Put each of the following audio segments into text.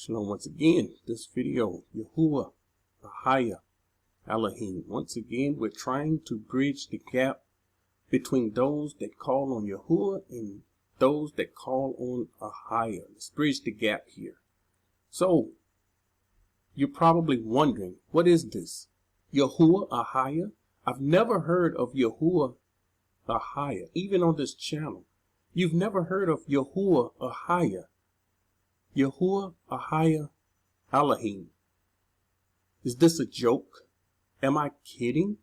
Shalom once again. This video, Yahuah Ahayah Alahym. Once again, we're trying to bridge the gap between those that call on Yahuah and those that call on Ahayah. Let's bridge the gap here. So, you're probably wondering, what is this? Yahuah Ahayah? I've never heard of Yahuah Ahayah, even on this channel. You've never heard of Yahuah Ahayah. Yahuah Ahayah Alahym. Is this a joke? Am I kidding?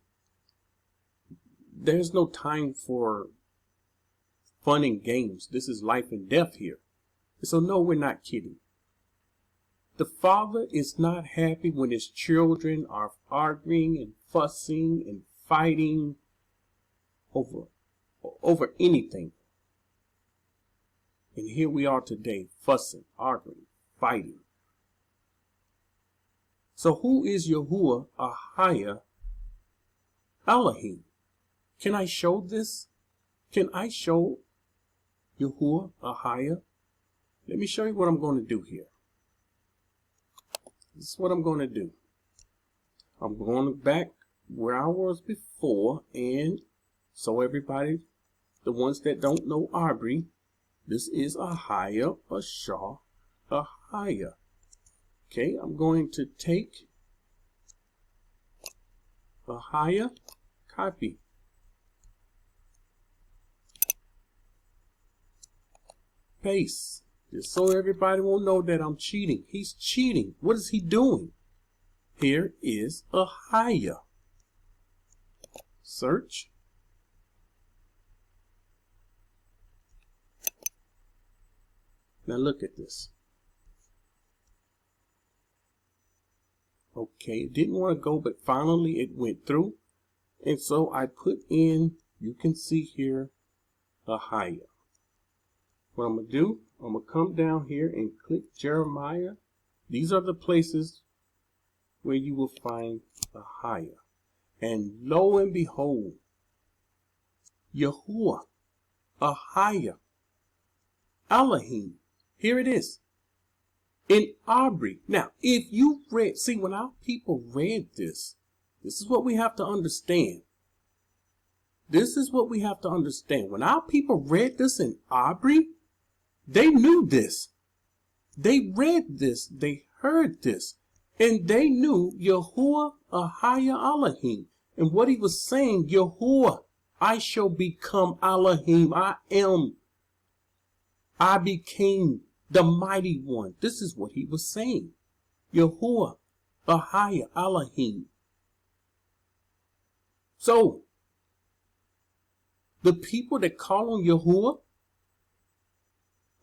There's no time for fun and games. This is life and death here. So no, we're not kidding. The Father is not happy when his children are arguing and fussing and fighting over anything. And here we are today, fussing, arguing, fighting. So who is Yahuah Ahayah Alahym? Can I show this? Can I show Yahuah Ahayah? Let me show you what I'm going to do here. This is what I'm going to do. I'm going back where I was before, and so everybody, the ones that don't know Abry, this is Ahayah, Ahayah. Okay, I'm going to take Ahayah, copy. Paste. Just so everybody will know that I'm cheating. He's cheating. What is he doing? Here is Ahayah. Search. Now look at this. Okay, it didn't want to go, but finally it went through. And so I put in, you can see here, Ahayah. What I'm going to do, I'm going to come down here and click Jeremiah. These are the places where you will find Ahayah. And lo and behold, Yahuah Ahayah Alahym. Here it is. In Abry. Now, if you read, see, when our people read this, this is what we have to understand. This is what we have to understand. When our people read this in Abry, they knew this. They read this. They heard this. And they knew Yahuah Ahayah Alahym. And what he was saying, Yahuah, I shall become Alahym. I became the mighty one. This is what he was saying. Yahuah Ahayah Alahym. So, the people that call on Yahuah,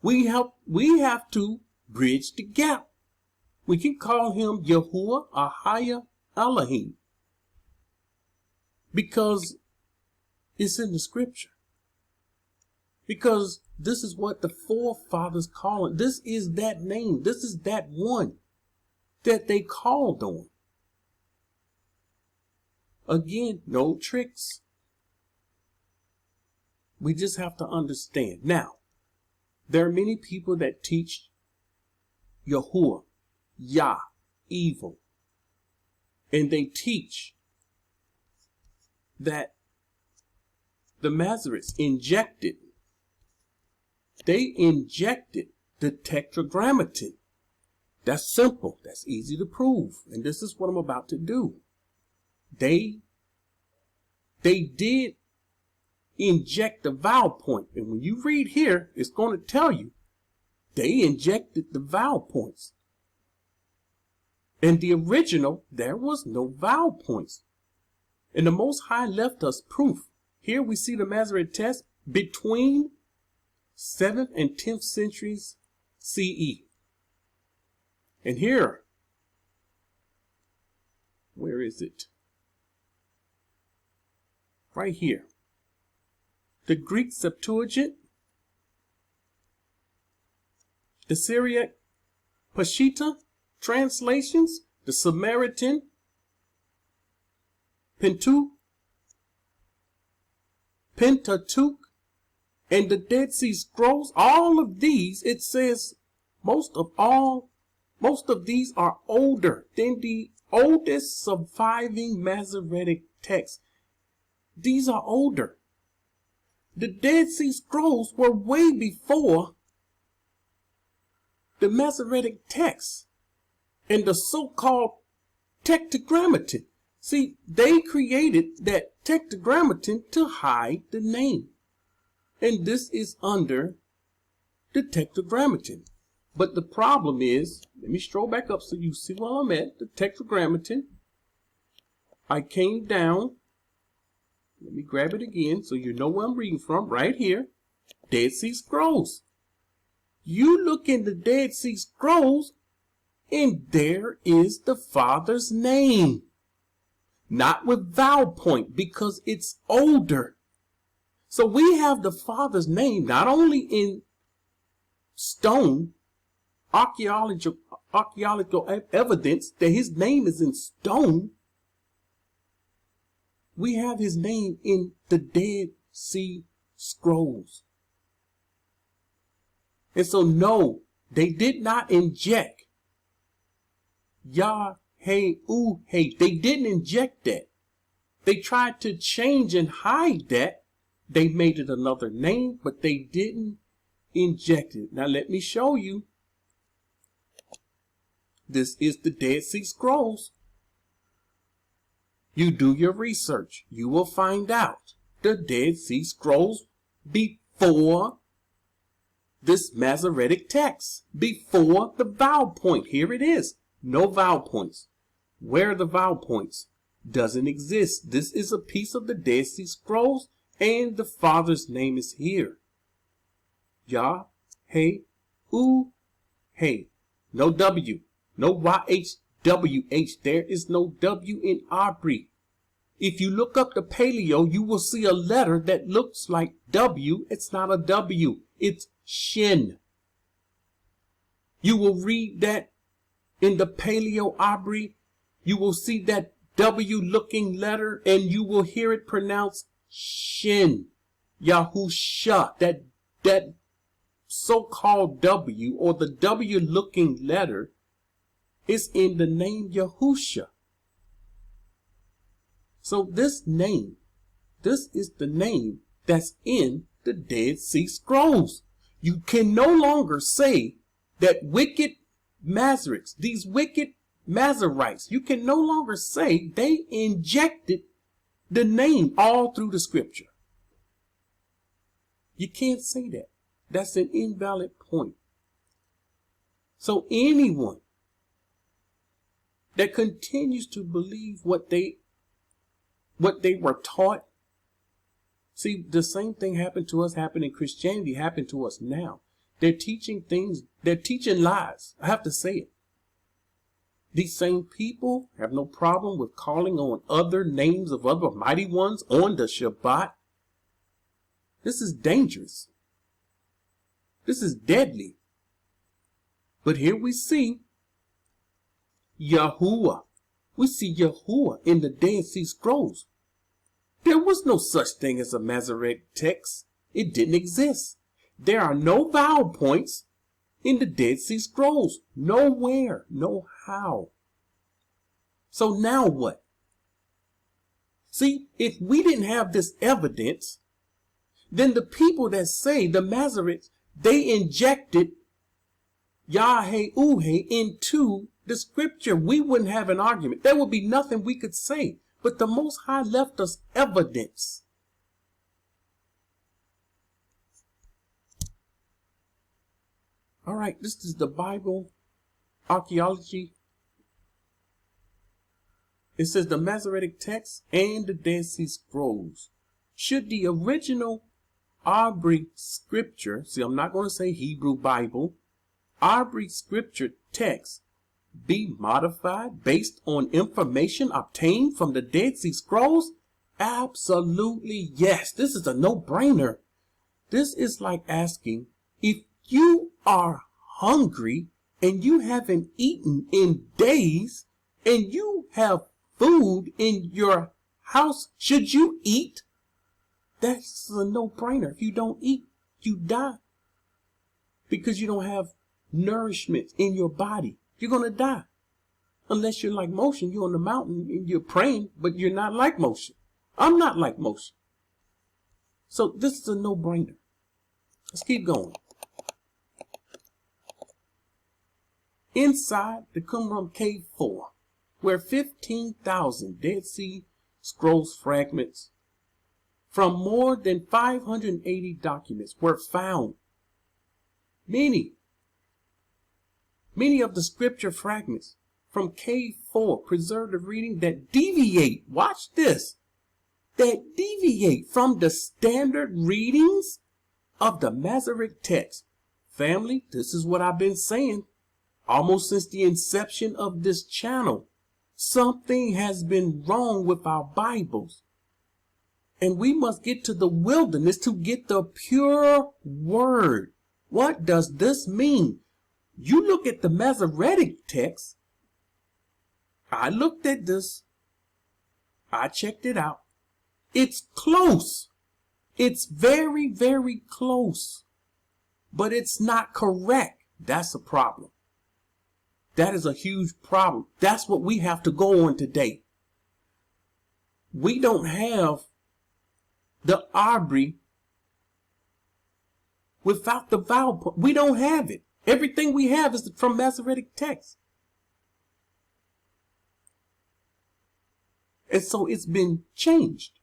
we have to bridge the gap. We can call him Yahuah Ahayah Alahym because it's in the scripture. Because this is what the forefathers call it. This is that name. This is that one that they called on. Again, no tricks. We just have to understand. Now, there are many people that teach Yahuah, Yah, evil. And they teach that the Masoretic injected the tetragrammaton. That's simple. That's easy to prove. And this is what I'm about to do. They did inject the vowel point. And when you read here, it's going to tell you they injected the vowel points. In the original, there was no vowel points. And the Most High left us proof. Here we see the Masoretic text between 7th and 10th centuries CE. And here, where is it? Right here. The Greek Septuagint, the Syriac Peshitta translations, the Samaritan, Pentateuch, and the Dead Sea Scrolls, all of these, it says most of all Most of these are older than the oldest surviving Masoretic texts. These are older. The Dead Sea Scrolls were way before the Masoretic texts and the so-called Tetragrammaton. See, they created that Tetragrammaton to hide the name. And this is under the Tetragrammaton. But the problem is, let me scroll back up so you see where I'm at, the Tetragrammaton. I came down. Let me grab it again so you know where I'm reading from. Right here, Dead Sea Scrolls. You look in the Dead Sea Scrolls, and there is the Father's name. Not with vowel point, because it's older. So we have the Father's name not only in stone, archaeological evidence that his name is in stone. We have his name in the Dead Sea Scrolls. And so no, they did not inject Yahuah Ahayah. They didn't inject that. They tried to change and hide that. They made it another name, but they didn't inject it. Now let me show you. This is the Dead Sea Scrolls. You do your research. You will find out the Dead Sea Scrolls before this Masoretic text, before the vowel point. Here it is. No vowel points. Where are the vowel points? Doesn't exist. This is a piece of the Dead Sea Scrolls, and the Father's name is here. Yahuah Ahayah. No W. No YHWH. There is no W in Abry. If you look up the paleo, you will see a letter that looks like W. It's not a W. It's Shin. You will read that in the paleo Abry. You will see that W looking letter and you will hear it pronounced Shin. Yahusha. That so-called W, or the W looking letter, is in the name Yahusha. So this name, this is the name that's in the Dead Sea Scrolls. You can no longer say that wicked Masoretes, these wicked Masoretes, you can no longer say they injected the name all through the scripture. You can't say that. That's an invalid point. So anyone that continues to believe what they were taught. See, the same thing happened to us, happened in Christianity, happened to us now. They're teaching things, they're teaching lies. I have to say it. These same people have no problem with calling on other names of other mighty ones on the Shabbat. This is dangerous. This is deadly. But here we see Yahuah. We see Yahuah in the Dead Sea Scrolls. There was no such thing as a Masoretic text. It didn't exist. There are no vowel points in the Dead Sea Scrolls. Nowhere. No how. So now what? See, if we didn't have this evidence, then the people that say the Masoretes, they injected Yahuah Ahayah into the scripture. We wouldn't have an argument. There would be nothing we could say. But the Most High left us evidence. All right, this is the Bible archaeology. It says the Masoretic text and the Dead Sea Scrolls. Should the original Abry scripture, see, I'm not going to say Hebrew Bible, Abry scripture text be modified based on information obtained from the Dead Sea Scrolls? Absolutely yes. This is a no-brainer. This is like asking, if you are hungry and you haven't eaten in days and you have food in your house, should you eat? That's a no-brainer. If you don't eat, you die because you don't have nourishment in your body. You're going to die. Unless you're like Moshe, you're on the mountain and you're praying, but you're not like Moshe. I'm not like Moshe. So this is a no-brainer. Let's keep going. Inside the Qumran Cave 4, where 15,000 Dead Sea Scrolls fragments from more than 580 documents were found. Many of the scripture fragments from Cave 4 preserved a reading that deviate, watch this, that deviate from the standard readings of the Masoretic text. Family, this is what I've been saying almost since the inception of this channel. Something has been wrong with our Bibles. And we must get to the wilderness to get the pure word. What does this mean? You look at the Masoretic text. I looked at this. I checked it out. It's close. It's very, very close. But it's not correct. That's a problem. That is a huge problem. That's what we have to go on today. We don't have the Abry without the vowel point. We don't have it. Everything we have is from Masoretic text. And so it's been changed.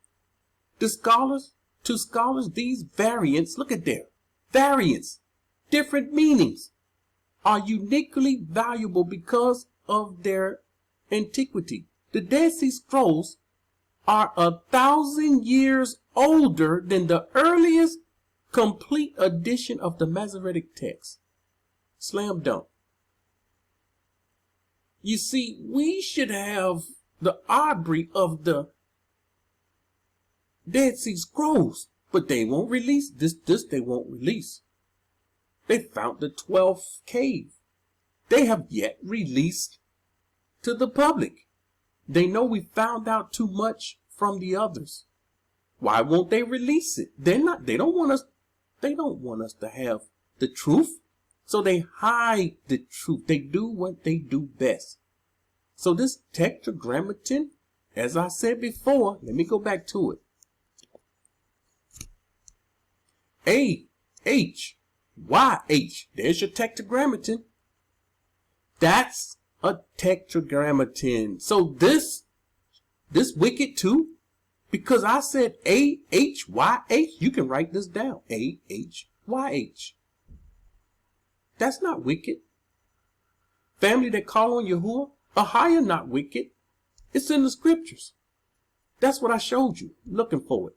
To scholars, these variants, look at there, variants, different meanings, are uniquely valuable because of their antiquity. The Dead Sea Scrolls are 1,000 years older than the earliest complete edition of the Masoretic text. Slam dunk. You see, we should have the Abry of the Dead Sea Scrolls, but they won't release this. They won't release. They found the 12th cave. They have yet released to the public. They know we found out too much from the others. Why won't they release it? They don't want us to have the truth. So they hide the truth. They do what they do best. So this tetragrammaton, as I said before, let me go back to it. AHYH, there's your tetragrammaton. That's a tetragrammaton. So this wicked too, because I said AHYH, you can write this down. AHYH. That's not wicked. Family that call on Yahuah Ahayah, not wicked. It's in the scriptures. That's what I showed you. Looking for it.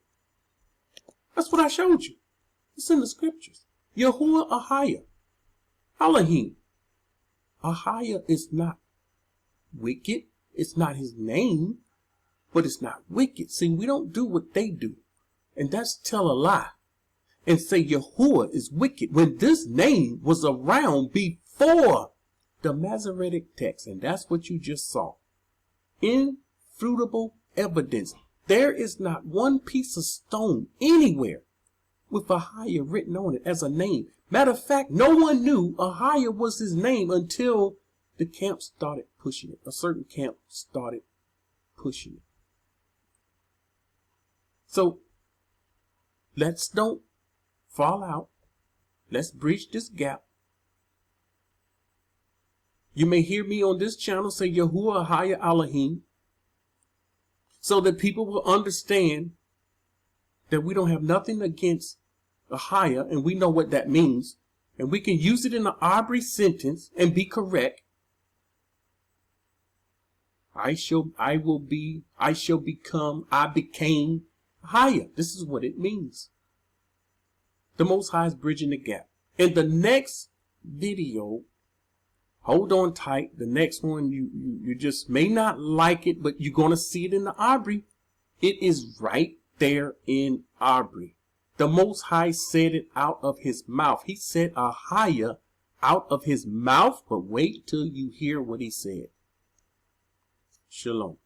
That's what I showed you. It's in the scriptures. Yahuah Ahayah Alahym. Ahayah is not wicked. It's not his name, but it's not wicked. See, we don't do what they do. And that's tell a lie. And say Yahuah is wicked when this name was around before the Masoretic text. And that's what you just saw. Infruitable evidence. There is not one piece of stone anywhere with Ahayah written on it as a name. Matter of fact, no one knew Ahayah was his name until the camp started pushing it. A certain camp started pushing it. So let's don't fall out. Let's bridge this gap. You may hear me on this channel say Yahuah Ahayah Alahym, so that people will understand that we don't have nothing against Ahayah, and we know what that means, and we can use it in an Abry sentence and be correct. I became Ahayah. This is what it means. The Most High is bridging the gap. In the next video, hold on tight. The next one, you just may not like it, but you're going to see it in the Abry. It is right there in Abry. The Most High said it out of his mouth. He said Ahayah out of his mouth, but wait till you hear what he said. Shalom.